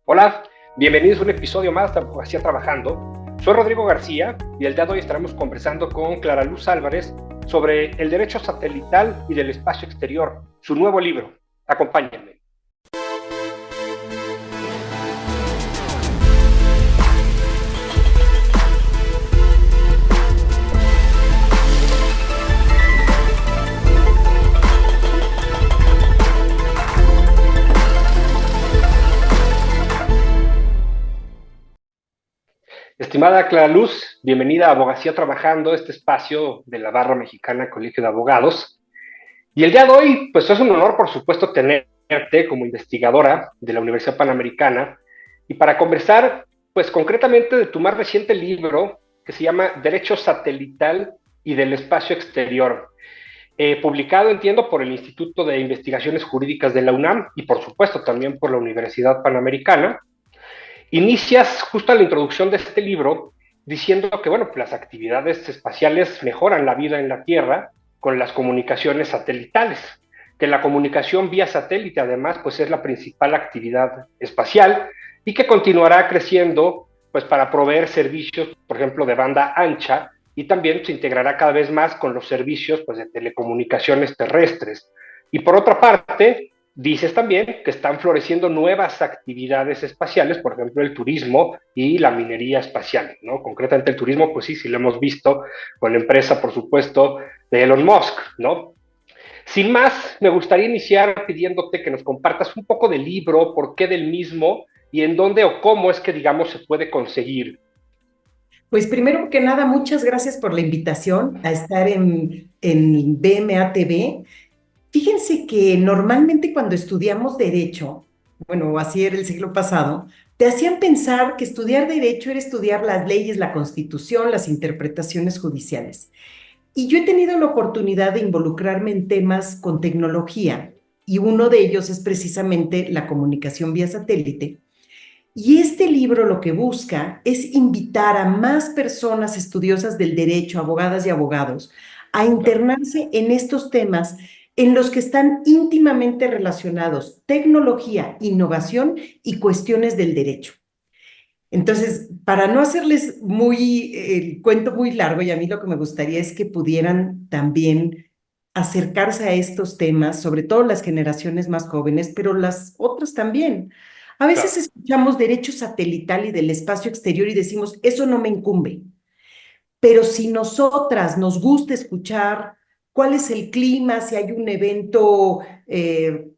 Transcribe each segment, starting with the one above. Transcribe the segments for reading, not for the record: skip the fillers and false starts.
Hola, bienvenidos a un episodio más de Abogacía Trabajando. Soy Rodrigo García y el día de hoy estaremos conversando con Clara Luz Álvarez sobre el derecho satelital y del espacio exterior, su nuevo libro. Acompáñenme. Estimada Clara Luz, bienvenida a Abogacía Trabajando, este espacio de la Barra Mexicana Colegio de Abogados. Y el día de hoy, pues es un honor, por supuesto, tenerte como investigadora de la Universidad Panamericana y para conversar, pues concretamente de tu más reciente libro que se llama Derecho Satelital y del Espacio Exterior, publicado, entiendo, por el Instituto de Investigaciones Jurídicas de la UNAM y, por supuesto, también por la Universidad Panamericana. Inicias justo a la introducción de este libro diciendo que, bueno, las actividades espaciales mejoran la vida en la Tierra con las comunicaciones satelitales, que la comunicación vía satélite además pues es la principal actividad espacial y que continuará creciendo pues para proveer servicios, por ejemplo, de banda ancha y también se integrará cada vez más con los servicios pues de telecomunicaciones terrestres. Y por otra parte, dices también que están floreciendo nuevas actividades espaciales, por ejemplo, el turismo y la minería espacial, ¿no? Concretamente el turismo, pues sí, sí lo hemos visto con la empresa, por supuesto, de Elon Musk, ¿no? Sin más, me gustaría iniciar pidiéndote que nos compartas un poco del libro, por qué del mismo y en dónde o cómo es que, digamos, se puede conseguir. Pues primero que nada, muchas gracias por la invitación a estar en BMA TV. Fíjense que normalmente cuando estudiamos derecho, bueno, así era el siglo pasado, te hacían pensar que estudiar derecho era estudiar las leyes, la constitución, las interpretaciones judiciales. Y yo he tenido la oportunidad de involucrarme en temas con tecnología y uno de ellos es precisamente la comunicación vía satélite. Y este libro lo que busca es invitar a más personas estudiosas del derecho, abogadas y abogados, a Claro. internarse en estos temas en los que están íntimamente relacionados tecnología, innovación y cuestiones del derecho. Entonces, para no hacerles el cuento muy largo, y a mí lo que me gustaría es que pudieran también acercarse a estos temas, sobre todo las generaciones más jóvenes, pero las otras también. A veces Claro. escuchamos derecho satelital y del espacio exterior y decimos, eso no me incumbe. Pero si nosotras nos gusta escuchar cuál es el clima, si hay un evento,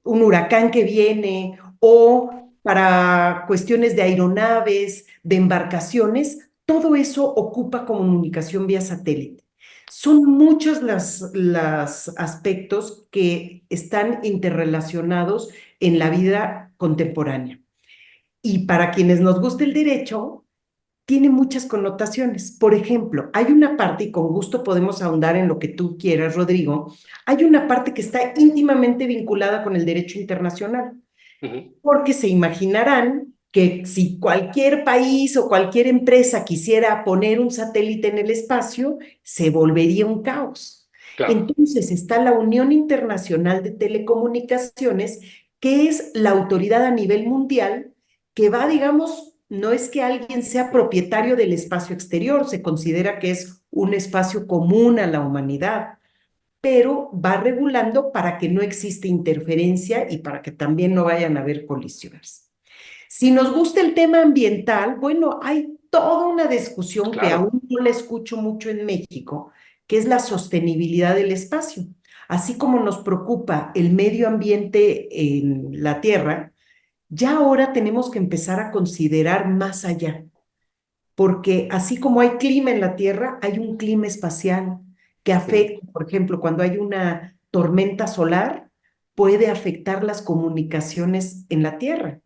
un huracán que viene, o para cuestiones de aeronaves, de embarcaciones, todo eso ocupa comunicación vía satélite. Son muchos los aspectos que están interrelacionados en la vida contemporánea. Y para quienes nos gusta el derecho, tiene muchas connotaciones. Por ejemplo, hay una parte, y con gusto podemos ahondar en lo que tú quieras, Rodrigo, hay una parte que está íntimamente vinculada con el derecho internacional, Uh -huh. porque se imaginarán que si cualquier país o cualquier empresa quisiera poner un satélite en el espacio, se volvería un caos. Claro. Entonces está la Unión Internacional de Telecomunicaciones, que es la autoridad a nivel mundial que va, digamos, no es que alguien sea propietario del espacio exterior, se considera que es un espacio común a la humanidad, pero va regulando para que no exista interferencia y para que también no vayan a haber colisiones. Si nos gusta el tema ambiental, bueno, hay toda una discusión que Claro. aún no la escucho mucho en México, que es la sostenibilidad del espacio. Así como nos preocupa el medio ambiente en la Tierra, ya ahora tenemos que empezar a considerar más allá, porque así como hay clima en la Tierra, hay un clima espacial que Uh -huh. afecta, por ejemplo, cuando hay una tormenta solar, puede afectar las comunicaciones en la Tierra.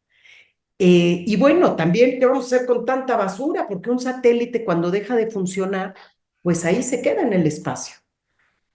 Y bueno, también, ¿qué vamos a hacer con tanta basura? Porque un satélite cuando deja de funcionar, pues ahí se queda en el espacio.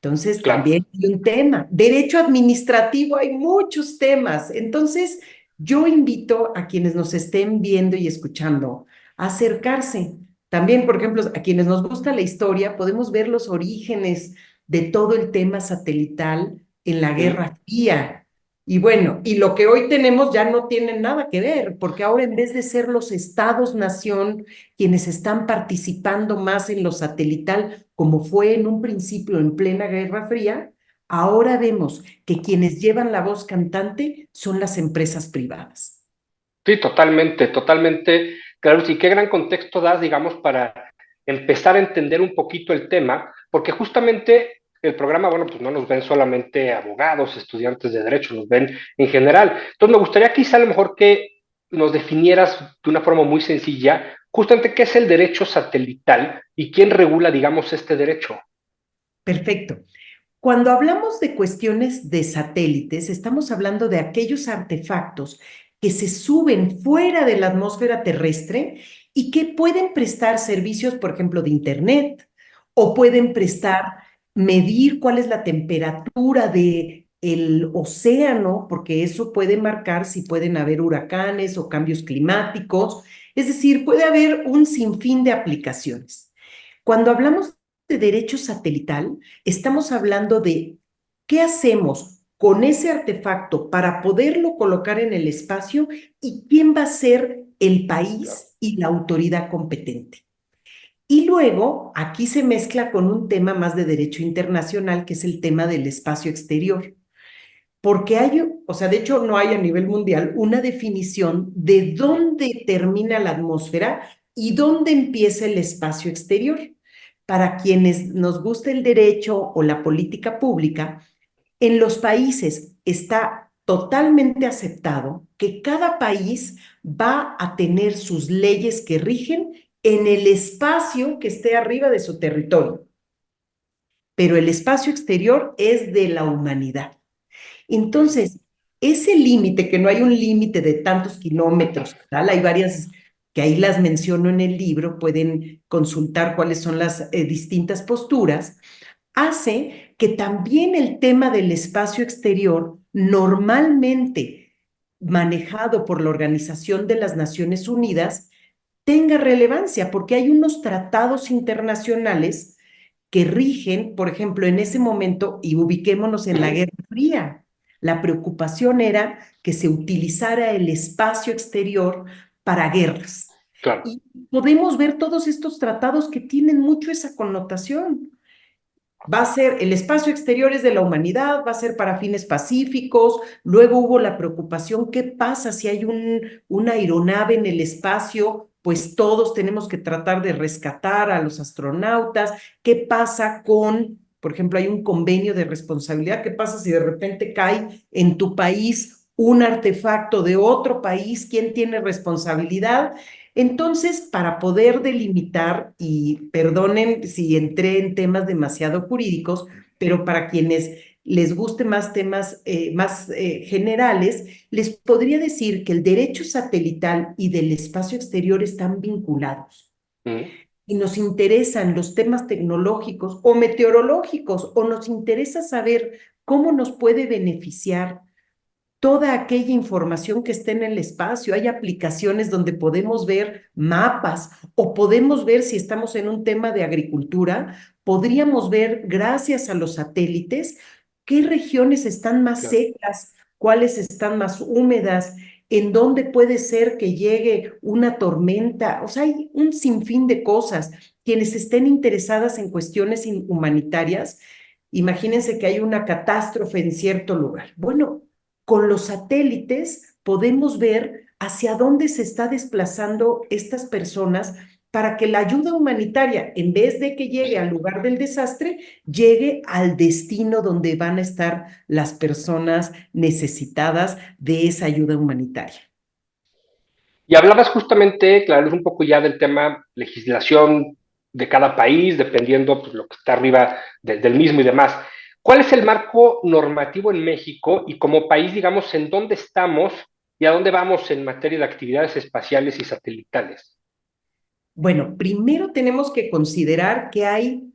Entonces, Claro. también hay un tema. Derecho administrativo, hay muchos temas. Entonces, yo invito a quienes nos estén viendo y escuchando a acercarse. También, por ejemplo, a quienes nos gusta la historia, podemos ver los orígenes de todo el tema satelital en la Uh -huh. Guerra Fría. Y bueno, y lo que hoy tenemos ya no tiene nada que ver, porque ahora en vez de ser los estados-nación quienes están participando más en lo satelital, como fue en un principio en plena Guerra Fría, ahora vemos que quienes llevan la voz cantante son las empresas privadas. Sí, totalmente, totalmente. Claro, sí, qué gran contexto das, digamos, para empezar a entender un poquito el tema, porque justamente el programa, bueno, pues no nos ven solamente abogados, estudiantes de derecho, nos ven en general. Entonces, me gustaría quizá a lo mejor que nos definieras de una forma muy sencilla, justamente qué es el derecho satelital y quién regula, digamos, este derecho. Perfecto. Cuando hablamos de cuestiones de satélites, estamos hablando de aquellos artefactos que se suben fuera de la atmósfera terrestre y que pueden prestar servicios, por ejemplo, de Internet, o pueden prestar, medir cuál es la temperatura de el océano, porque eso puede marcar si pueden haber huracanes o cambios climáticos. Es decir, puede haber un sinfín de aplicaciones. Cuando hablamos de derecho satelital, estamos hablando de qué hacemos con ese artefacto para poderlo colocar en el espacio y quién va a ser el Claro. país y la autoridad competente. Y luego aquí se mezcla con un tema más de derecho internacional, que es el tema del espacio exterior. Porque hay, o sea, de hecho no hay a nivel mundial una definición de dónde termina la atmósfera y dónde empieza el espacio exterior. Para quienes nos gusta el derecho o la política pública, en los países está totalmente aceptado que cada país va a tener sus leyes que rigen en el espacio que esté arriba de su territorio, pero el espacio exterior es de la humanidad. Ok. Entonces, ese límite, que no hay un límite de tantos kilómetros, tal, hay varias que ahí las menciono en el libro, pueden consultar cuáles son las distintas posturas, hace que también el tema del espacio exterior, normalmente manejado por la Organización de las Naciones Unidas, tenga relevancia, porque hay unos tratados internacionales que rigen, por ejemplo, en ese momento, y ubiquémonos en la Ujú. Guerra Fría, la preocupación era que se utilizara el espacio exterior para guerras. Claro. Y podemos ver todos estos tratados que tienen mucho esa connotación. Va a ser, el espacio exterior es de la humanidad, va a ser para fines pacíficos. Luego hubo la preocupación, ¿qué pasa si hay una aeronave en el espacio? Pues todos tenemos que tratar de rescatar a los astronautas. ¿Qué pasa con, por ejemplo, hay un convenio de responsabilidad? ¿Qué pasa si de repente cae en tu país un artefacto de otro país? ¿Quién tiene responsabilidad? Entonces, para poder delimitar, y perdonen si entré en temas demasiado jurídicos, pero para quienes les guste más temas más generales, les podría decir que el derecho satelital y del espacio exterior están vinculados. Ujú. Y nos interesan los temas tecnológicos o meteorológicos, o nos interesa saber cómo nos puede beneficiar toda aquella información que esté en el espacio. Hay aplicaciones donde podemos ver mapas o podemos ver si estamos en un tema de agricultura, podríamos ver gracias a los satélites qué regiones están más Claro. secas, cuáles están más húmedas, en dónde puede ser que llegue una tormenta. O sea, hay un sinfín de cosas. Quienes estén interesadas en cuestiones humanitarias, imagínense que hay una catástrofe en cierto lugar. Bueno, con los satélites podemos ver hacia dónde se está desplazando estas personas para que la ayuda humanitaria, en vez de que llegue al lugar del desastre, llegue al destino donde van a estar las personas necesitadas de esa ayuda humanitaria. Y hablabas justamente, claro, un poco ya del tema legislación de cada país, dependiendo pues, lo que está arriba del mismo y demás. ¿Cuál es el marco normativo en México y como país, digamos, en dónde estamos y a dónde vamos en materia de actividades espaciales y satelitales? Bueno, primero tenemos que considerar que hay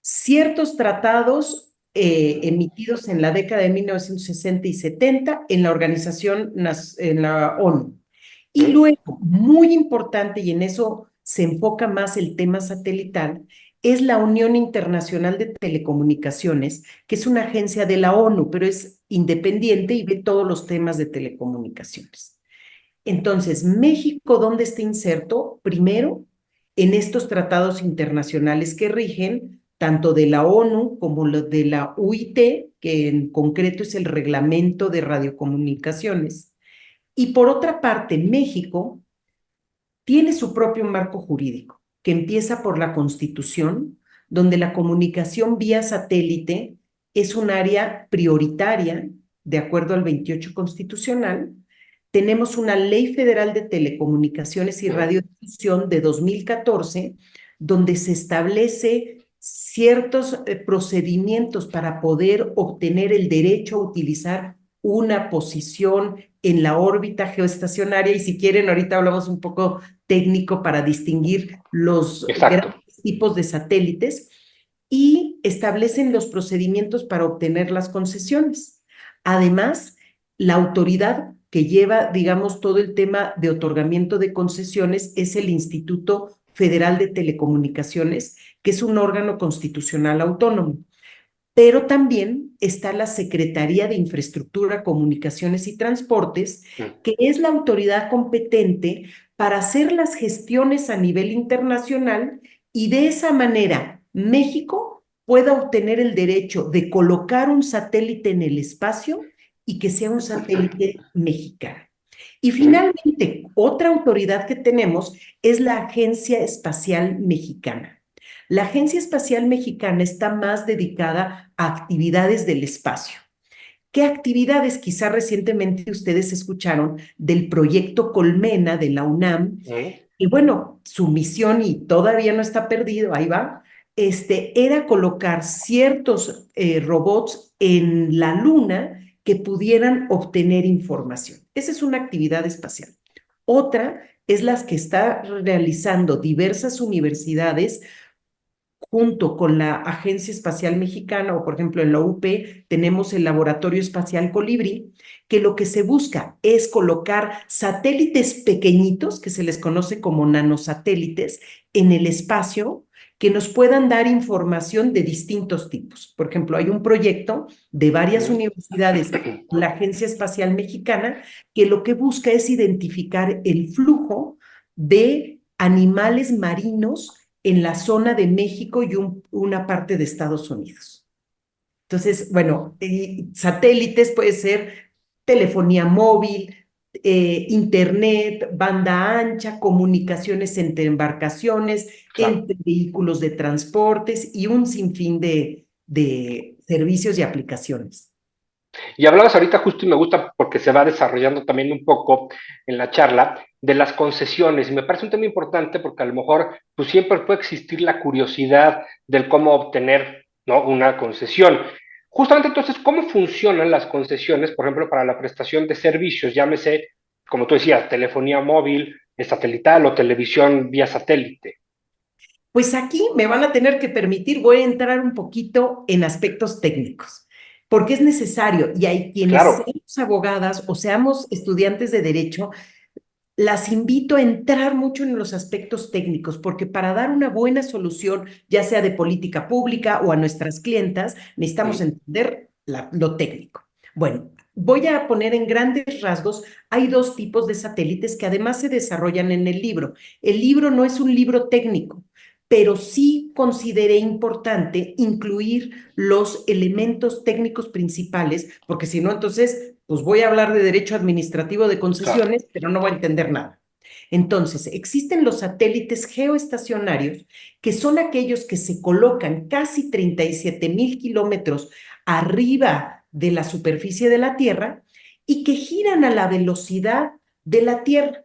ciertos tratados emitidos en la década de 1960 y 70 en la organización, en la ONU. Y ¿Mm? luego, muy importante, y en eso se enfoca más el tema satelital, es la Unión Internacional de Telecomunicaciones, que es una agencia de la ONU, pero es independiente y ve todos los temas de telecomunicaciones. Entonces, México, ¿dónde está inserto? Primero, en estos tratados internacionales que rigen, tanto de la ONU como de la UIT, que en concreto es el Reglamento de Radiocomunicaciones. Y por otra parte, México tiene su propio marco jurídico, que empieza por la Constitución, donde la comunicación vía satélite es un área prioritaria, de acuerdo al 28 constitucional. Tenemos una Ley Federal de Telecomunicaciones y Radiodifusión de 2014, donde se establece ciertos procedimientos para poder obtener el derecho a utilizar una posición en la órbita geoestacionaria. Y si quieren, ahorita hablamos un poco técnico para distinguir los Exacto. grandes tipos de satélites, y establecen los procedimientos para obtener las concesiones. Además, la autoridad que lleva, digamos, todo el tema de otorgamiento de concesiones es el Instituto Federal de Telecomunicaciones, que es un órgano constitucional autónomo. Pero también está la Secretaría de Infraestructura, Comunicaciones y Transportes, que es la autoridad competente para hacer las gestiones a nivel internacional, y de esa manera México pueda obtener el derecho de colocar un satélite en el espacio y que sea un satélite mexicano. Y finalmente, otra autoridad que tenemos es la Agencia Espacial Mexicana. La Agencia Espacial Mexicana está más dedicada a actividades del espacio. ¿Qué actividades? Quizá recientemente ustedes escucharon del proyecto Colmena de la UNAM, y bueno, su misión, y todavía no está perdido, ahí va, era colocar ciertos robots en la Luna que pudieran obtener información. Esa es una actividad espacial. Otra es las que está realizando diversas universidades junto con la Agencia Espacial Mexicana, o por ejemplo en la UP tenemos el Laboratorio Espacial Colibrí, que lo que se busca es colocar satélites pequeñitos, que se les conoce como nanosatélites, en el espacio, que nos puedan dar información de distintos tipos. Por ejemplo, hay un proyecto de varias universidades, la Agencia Espacial Mexicana, que lo que busca es identificar el flujo de animales marinos en la zona de México y una parte de Estados Unidos. Entonces, bueno, satélites puede ser telefonía móvil, internet, banda ancha, comunicaciones entre embarcaciones, Claro. entre vehículos de transportes y un sinfín de servicios y aplicaciones. Y hablabas ahorita justo y me gusta porque se va desarrollando también un poco en la charla de las concesiones y me parece un tema importante porque a lo mejor pues siempre puede existir la curiosidad del cómo obtener, ¿no?, una concesión. Justamente entonces, ¿cómo funcionan las concesiones, por ejemplo, para la prestación de servicios? Llámese, como tú decías, telefonía móvil, satelital o televisión vía satélite. Pues aquí me van a tener que permitir, voy a entrar un poquito en aspectos técnicos, porque es necesario, y hay quienes Claro, seamos abogadas o seamos estudiantes de derecho, las invito a entrar mucho en los aspectos técnicos, porque para dar una buena solución, ya sea de política pública o a nuestras clientas, necesitamos entender lo técnico. Bueno, voy a poner en grandes rasgos, hay dos tipos de satélites que además se desarrollan en el libro. El libro no es un libro técnico, pero sí consideré importante incluir los elementos técnicos principales, porque si no, entonces, pues voy a hablar de derecho administrativo de claro. concesiones, pero no voy a entender nada. Entonces, existen los satélites geoestacionarios, que son aquellos que se colocan casi 37,000 kilómetros arriba de la superficie de la Tierra y que giran a la velocidad de la Tierra.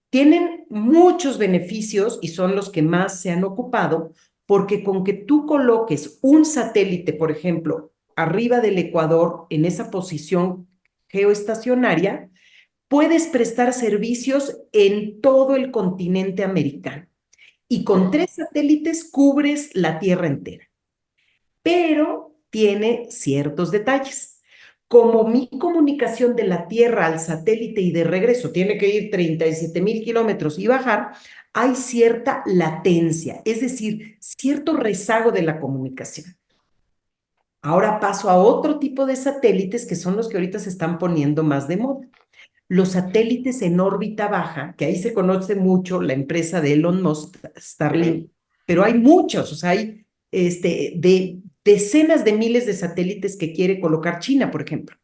Tienen muchos beneficios y son los que más se han ocupado, porque con que tú coloques un satélite, por ejemplo, arriba del Ecuador, en esa posición geoestacionaria, puedes prestar servicios en todo el continente americano. Y con 3 satélites cubres la Tierra entera. Pero tiene ciertos detalles. Como mi comunicación de la Tierra al satélite y de regreso tiene que ir 37,000 kilómetros y bajar, hay cierta latencia, es decir, cierto rezago de la comunicación. Ahora paso a otro tipo de satélites que son los que ahorita se están poniendo más de moda. Los satélites en órbita baja, que ahí se conoce mucho la empresa de Elon Musk, Ujú, Starlink, pero hay muchos, o sea, hay de decenas de miles de satélites que quiere colocar China, por ejemplo.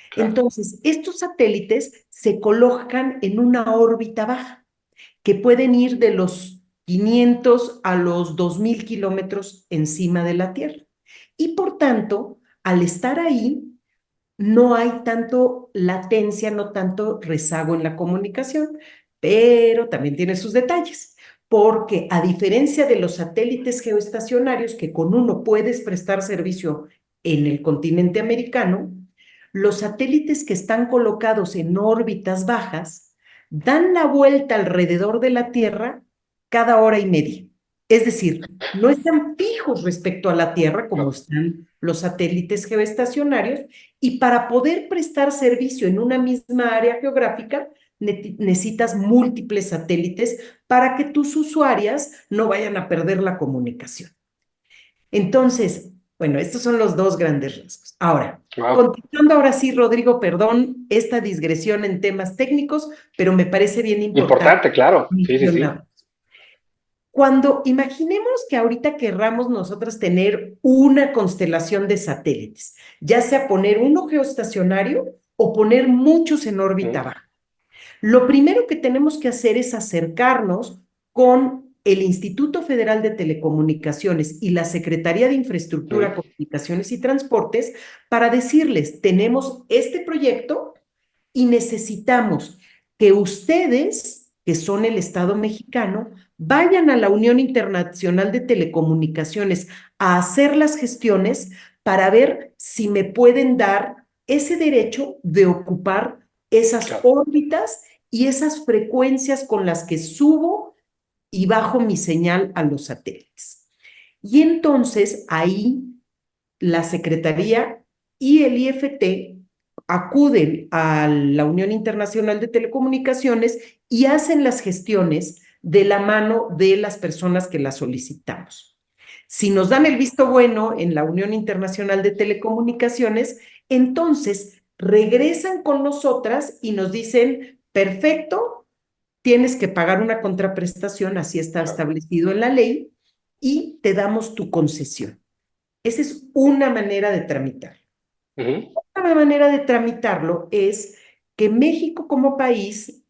claro. Entonces, estos satélites se colocan en una órbita baja, que pueden ir de los 500 a los 2000 kilómetros encima de la Tierra. Y por tanto, al estar ahí, no hay tanto latencia, no tanto rezago en la comunicación, pero también tiene sus detalles, porque a diferencia de los satélites geoestacionarios, que con uno puedes prestar servicio en el continente americano, los satélites que están colocados en órbitas bajas dan la vuelta alrededor de la Tierra cada hora y media. Es decir, no están fijos respecto a la Tierra como No. están los satélites geoestacionarios, y para poder prestar servicio en una misma área geográfica, necesitas múltiples satélites para que tus usuarias no vayan a perder la comunicación. Entonces, bueno, estos son los dos grandes rasgos. Ahora, Wow. continuando ahora sí, Rodrigo, perdón esta digresión en temas técnicos, pero me parece bien importante Importante, claro. Sí, sí, sí. mencionar. Cuando imaginemos que ahorita querramos nosotros tener una constelación de satélites, ya sea poner uno geoestacionario o poner muchos en órbita Ujú, baja, lo primero que tenemos que hacer es acercarnos con el Instituto Federal de Telecomunicaciones y la Secretaría de ujú, Infraestructura, Comunicaciones y Transportes para decirles, tenemos este proyecto y necesitamos que ustedes, que son el Estado mexicano, vayan a la Unión Internacional de Telecomunicaciones a hacer las gestiones para ver si me pueden dar ese derecho de ocupar esas claro. órbitas y esas frecuencias con las que subo y bajo mi señal a los satélites. Y entonces ahí la Secretaría y el IFT acuden a la Unión Internacional de Telecomunicaciones y hacen las gestiones de la mano de las personas que las solicitamos. Si nos dan el visto bueno en la Unión Internacional de Telecomunicaciones, entonces regresan con nosotras y nos dicen, perfecto, tienes que pagar una contraprestación, así está Claro. establecido en la ley, y te damos tu concesión. Esa es una manera de tramitar. Ujú, Otra manera de tramitarlo es que México como país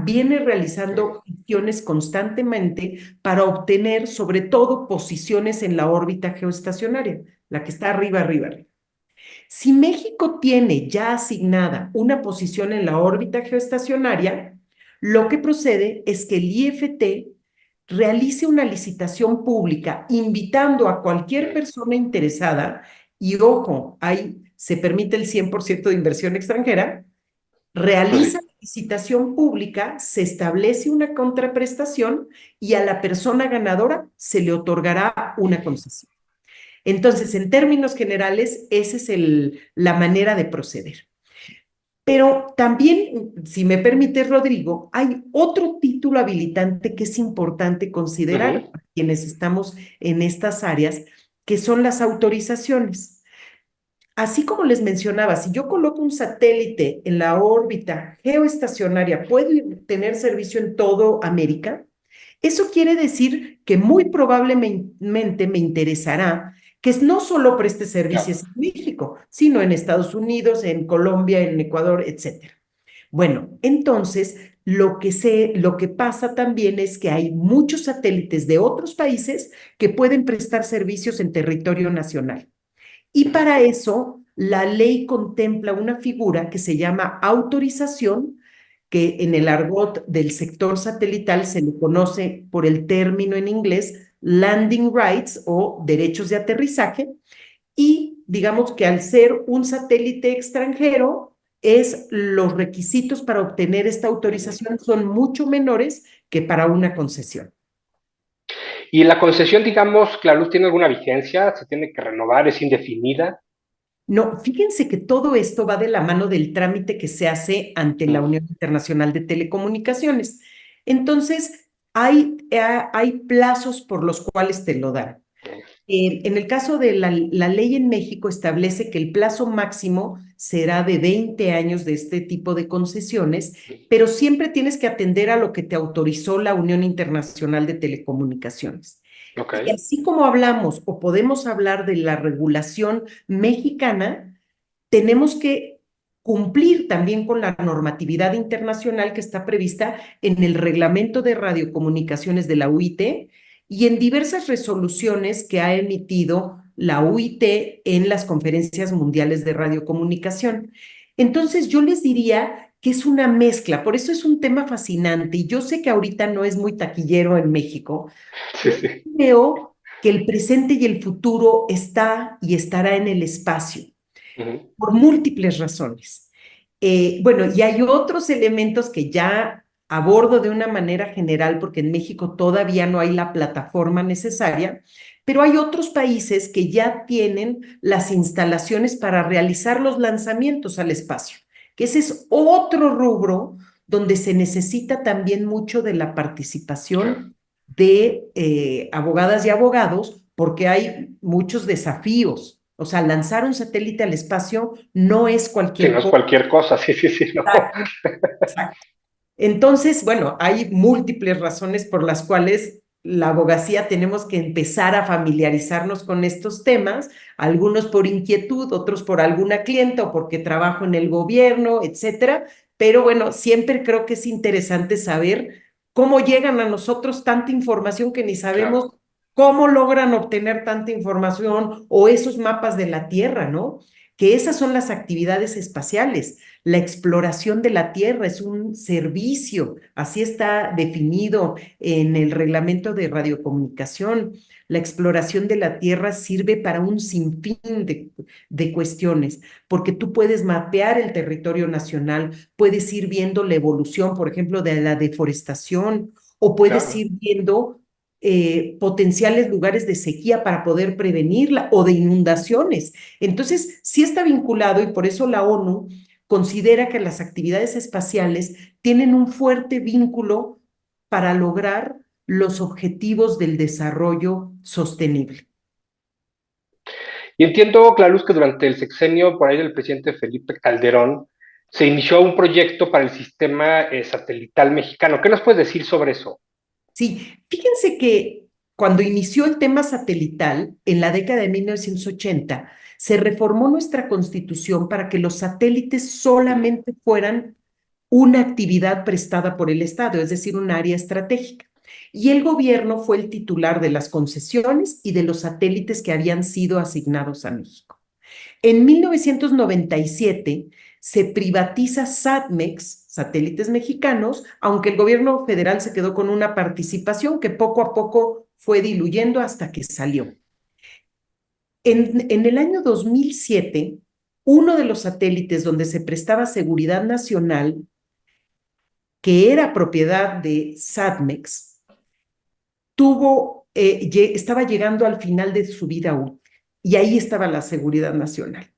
viene ujú, realizando gestiones constantemente para obtener sobre todo posiciones en la órbita geoestacionaria, la que está arriba, arriba, arriba. Si México tiene ya asignada una posición en la órbita geoestacionaria, lo que procede es que el IFT realice una licitación pública invitando a cualquier ujú. persona interesada, y ojo, ahí se permite el 100% de inversión extranjera, Pues realiza sí. la licitación pública, se establece una contraprestación y a la persona ganadora se le otorgará una concesión. Entonces, en términos generales, esa es la manera de proceder. Pero también, si me permite, Rodrigo, hay otro título habilitante que es importante considerar Ujú, para quienes estamos en estas áreas, que son las autorizaciones. Así como les mencionaba, si yo coloco un satélite en la órbita geoestacionaria, ¿puedo tener servicio en todo América? Eso quiere decir que muy probablemente me interesará que no solo preste claro. servicios en México, sino en Estados Unidos, en Colombia, en Ecuador, etcétera. Bueno, entonces lo que pasa también es que hay muchos satélites de otros países que pueden prestar servicios en territorio nacional. Y Ujú, para eso, la ley contempla una figura que se llama autorización, que en el argot del sector satelital se le conoce por el término en inglés landing rights o derechos de aterrizaje. Y digamos que al ser un satélite extranjero, los requisitos para obtener esta ujú. autorización son mucho menores que para una concesión. Y la concesión, digamos, ¿la luz tiene alguna vigencia? ¿Se tiene que renovar? ¿Es indefinida? No, fíjense que todo esto va de la mano del trámite que se hace ante la Mm, Unión Internacional de Telecomunicaciones. Entonces, hay plazos por los cuales te lo dan. En el caso de la ley en México establece que el plazo máximo será de 20 años de este tipo de concesiones, pero siempre tienes que atender a lo que te autorizó la Unión Internacional de Telecomunicaciones. Ok, Y así como hablamos o podemos hablar de la regulación mexicana, tenemos que cumplir también con la normatividad internacional que está prevista en el Reglamento de Radiocomunicaciones de la UIT y en diversas resoluciones que ha emitido la UIT en las conferencias mundiales de radiocomunicación. Entonces, yo les diría que es una mezcla, por eso es un tema fascinante y yo sé que ahorita no es muy taquillero en México, sí, pero sí. creo que el presente y el futuro está y estará en el espacio Ujú. por múltiples razones. Bueno, y hay otros elementos que ya abordo de una manera general, porque en México todavía no hay la plataforma necesaria, pero hay otros países que ya tienen las instalaciones para realizar los lanzamientos al espacio, que ese es otro rubro donde se necesita también mucho de la Claro. participación de abogadas y abogados, porque hay muchos desafíos. O sea, lanzar un satélite al espacio no es Sí, cualquier no es cosa. cualquier cosa, sí, sí, sí, no. Exacto. Entonces, bueno, hay múltiples razones por las cuales la abogacía tenemos que empezar a familiarizarnos con estos temas, algunos por inquietud, otros por alguna clienta o porque trabajo en el gobierno, etcétera. Pero bueno, siempre creo que es interesante saber cómo llegan a nosotros tanta información que ni sabemos Claro. cómo logran obtener tanta información o esos mapas de la Tierra, ¿no? Que esas son las actividades espaciales. La exploración de la Tierra es un servicio, así está definido en el reglamento de radiocomunicación. La exploración de la Tierra sirve para un sinfín de cuestiones, porque tú puedes mapear el territorio nacional, puedes ir viendo la evolución, por ejemplo, de la deforestación, o puedes Claro. ir viendo potenciales lugares de sequía para poder prevenirla o de inundaciones. Entonces, sí está vinculado y por eso la ONU considera que las actividades espaciales tienen un fuerte vínculo para lograr los objetivos del desarrollo sostenible. Y entiendo, Clarus, que durante el sexenio por ahí del presidente Felipe Calderón se inició un proyecto para el sistema satelital mexicano. ¿Qué nos puedes decir sobre eso? Sí, fíjense que cuando inició el tema satelital, en la década de 1980, se reformó nuestra constitución para que los satélites Ujú. solamente fueran una actividad prestada por el Estado, es decir, un área estratégica. Y el gobierno fue el titular de las concesiones y de los satélites que habían sido asignados a México. En 1997 se privatiza SATMEX, Satélites Mexicanos, aunque el gobierno federal se quedó con una participación que poco a poco fue diluyendo hasta que salió. En el año 2007, uno de los satélites donde se prestaba seguridad nacional, que era propiedad de SATMEX, estaba llegando al final de su vida útil y ahí estaba la seguridad nacional.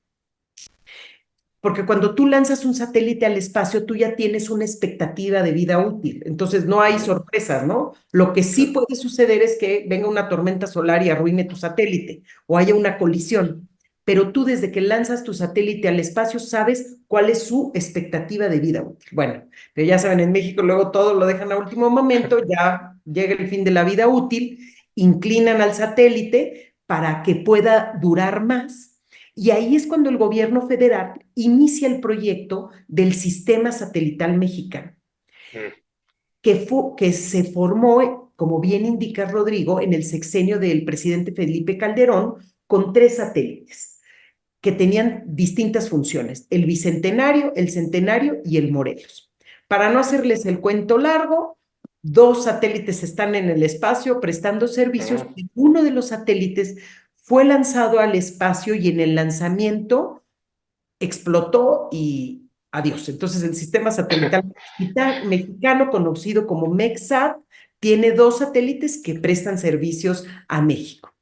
Porque cuando tú lanzas un satélite al espacio, tú ya tienes una expectativa de vida útil. Entonces no hay Ujú. sorpresas, ¿no? Lo que sí Claro. puede suceder es que venga una tormenta solar y arruine tu satélite o haya una colisión. Pero tú desde que lanzas tu satélite al espacio sabes cuál es su expectativa de vida útil. Bueno, pero ya saben, en México luego todo lo dejan a último momento, ya llega el fin de la vida útil, inclinan al satélite para que pueda durar más y ahí es cuando el gobierno federal inicia el proyecto del sistema satelital mexicano, Mm. que se formó, como bien indica Rodrigo, en el sexenio del presidente Felipe Calderón, con 3 satélites que tenían distintas funciones, el Bicentenario, el Centenario y el Morelos. Para no hacerles el cuento largo, 2 satélites están en el espacio prestando servicios Mm. y uno de los satélites fue lanzado al espacio y en el lanzamiento explotó y adiós. Entonces el sistema satelital mexicano, conocido como MEXSAT, tiene 2 satélites que prestan servicios a México.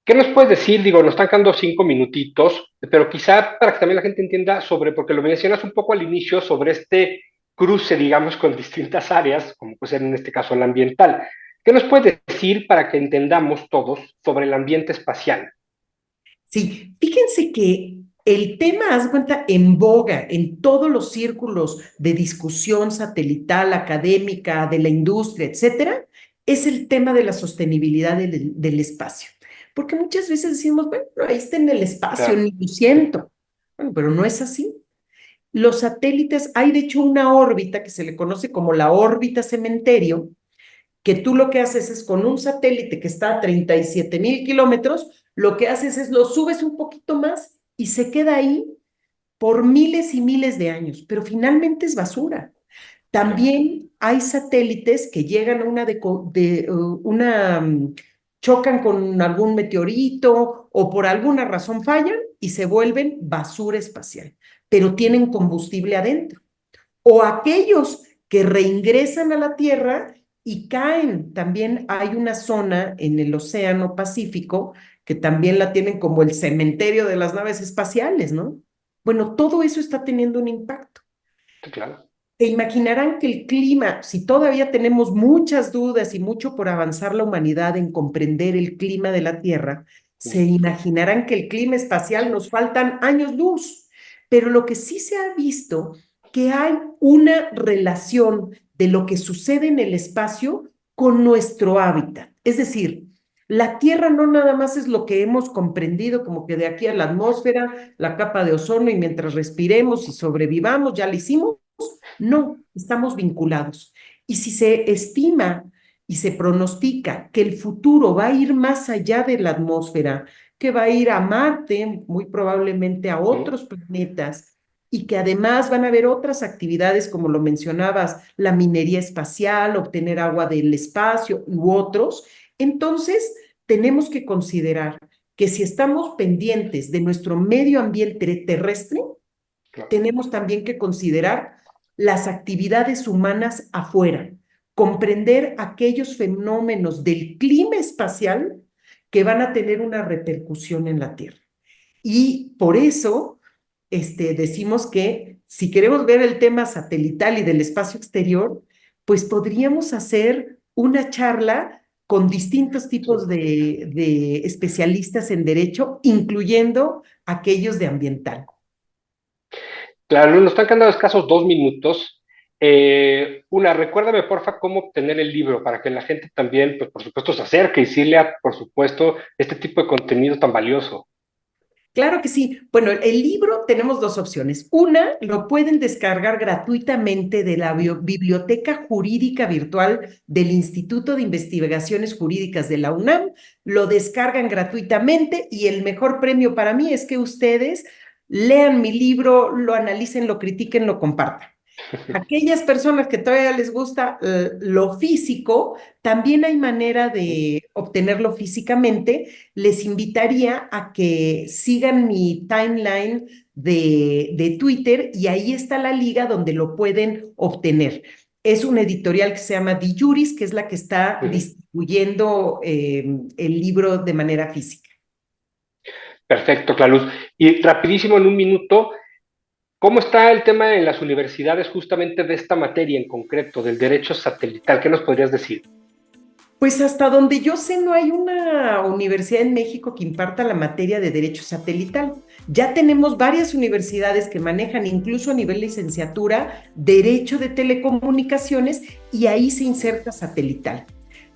¿Qué nos puedes decir? Digo, nos están quedando 5 minutitos, pero quizá para que también la gente entienda sobre, porque lo mencionas un poco al inicio, sobre este cruce, digamos, con distintas áreas, como puede ser en este caso la ambiental. ¿Qué nos puede decir para que entendamos todos sobre el ambiente espacial? Sí, fíjense que el tema, haz de cuenta, en boga en todos los círculos de discusión satelital, académica, de la industria, etcétera, es el tema de la sostenibilidad del espacio. Porque muchas veces decimos, bueno, ahí está en el espacio, Claro, ni lo siento. Bueno, pero no es así. Los satélites, hay de hecho una órbita que se le conoce como la órbita cementerio, que tú lo que haces es con un satélite que está a 37,000 kilómetros, lo que haces es lo subes un poquito más y se queda ahí por miles y miles de años, pero finalmente es basura. claro. También hay satélites que llegan a chocan con algún meteorito o por alguna razón fallan y se vuelven basura espacial, pero tienen combustible adentro. O aquellos que reingresan a la Tierra y caen. También hay una zona en el Océano Pacífico que también la tienen como el cementerio de las naves espaciales, ¿no? Bueno, todo eso está teniendo un impacto. Sí, claro. Se imaginarán que el clima, si todavía tenemos muchas dudas y mucho por avanzar la humanidad en comprender el clima de la Tierra, se imaginarán que el clima espacial nos faltan años luz. Pero lo que sí se ha visto, que hay una relación de lo que sucede en el espacio con nuestro hábitat. Es decir, la Tierra no nada más es lo que hemos comprendido, como que de aquí a la atmósfera, la capa de ozono, y mientras respiremos y sobrevivamos, ya lo hicimos. No, estamos vinculados. Y si se estima y se pronostica que el futuro va a ir más allá de la atmósfera, que va a ir a Marte, muy probablemente a otros planetas, y que además van a haber otras actividades, como lo mencionabas, la minería espacial, obtener agua del espacio u otros, entonces tenemos que considerar que si estamos pendientes de nuestro medio ambiente terrestre, Claro. tenemos también que considerar las actividades humanas afuera, comprender aquellos fenómenos del clima espacial que van a tener una repercusión en la Tierra. Y por eso decimos que si queremos ver el tema satelital y del espacio exterior, pues podríamos hacer una charla con distintos Sí. tipos de especialistas en derecho, incluyendo aquellos de ambiental. Claro, nos están quedando escasos 2 minutos. Recuérdame, porfa, cómo obtener el libro para que la gente también, pues por supuesto, se acerque y sí lea, por supuesto, este tipo de contenido tan valioso. Claro que sí. Bueno, el libro tenemos dos opciones. Una, lo pueden descargar gratuitamente de la Biblioteca Jurídica Virtual del Instituto de Investigaciones Jurídicas de la UNAM. Lo descargan gratuitamente y el mejor premio para mí es que ustedes lean mi libro, lo analicen, lo critiquen, lo compartan. Aquellas personas que todavía les gusta lo físico, también hay manera de obtenerlo físicamente. Les invitaría a que sigan mi timeline de Twitter y ahí está la liga donde lo pueden obtener. Es una editorial que se llama Di Juris, que es la que está Ujú. distribuyendo el libro de manera física. Perfecto, Claruz. Y rapidísimo, en 1 minuto, ¿cómo está el tema en las universidades justamente de esta materia en concreto, del derecho satelital? ¿Qué nos podrías decir? Pues hasta donde yo sé, no hay una universidad en México que imparta la materia de derecho satelital. Ya tenemos varias universidades que manejan incluso a nivel licenciatura derecho de telecomunicaciones y ahí se inserta satelital.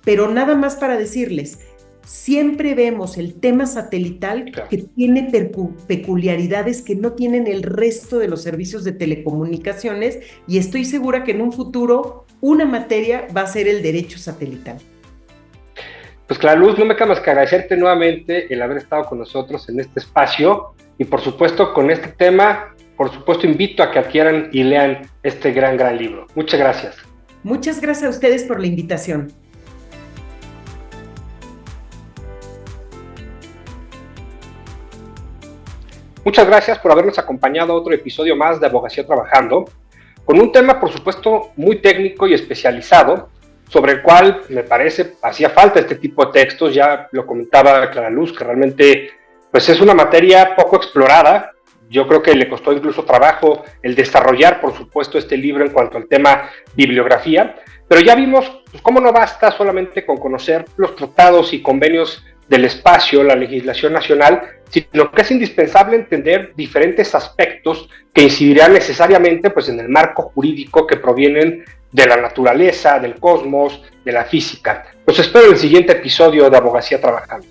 Pero nada más para decirles, siempre vemos el tema satelital Claro. que tiene peculiaridades que no tienen el resto de los servicios de telecomunicaciones y estoy segura que en un futuro una materia va a ser el derecho satelital. Pues Claruz, no me queda más que agradecerte nuevamente el haber estado con nosotros en este espacio y por supuesto con este tema, por supuesto invito a que adquieran y lean este gran, gran libro. Muchas gracias. Muchas gracias a ustedes por la invitación. Muchas gracias por habernos acompañado a otro episodio más de Abogacía Trabajando, con un tema por supuesto muy técnico y especializado, sobre el cual me parece hacía falta este tipo de textos. Ya lo comentaba Clara Luz, que realmente pues es una materia poco explorada, yo creo que le costó incluso trabajo el desarrollar, por supuesto, este libro en cuanto al tema bibliografía, pero ya vimos pues, cómo no basta solamente con conocer los tratados y convenios del espacio, la legislación nacional, sino que es indispensable entender diferentes aspectos que incidirán necesariamente pues, en el marco jurídico que provienen de la naturaleza, del cosmos, de la física. Los espero en el siguiente episodio de Abogacía Trabajando.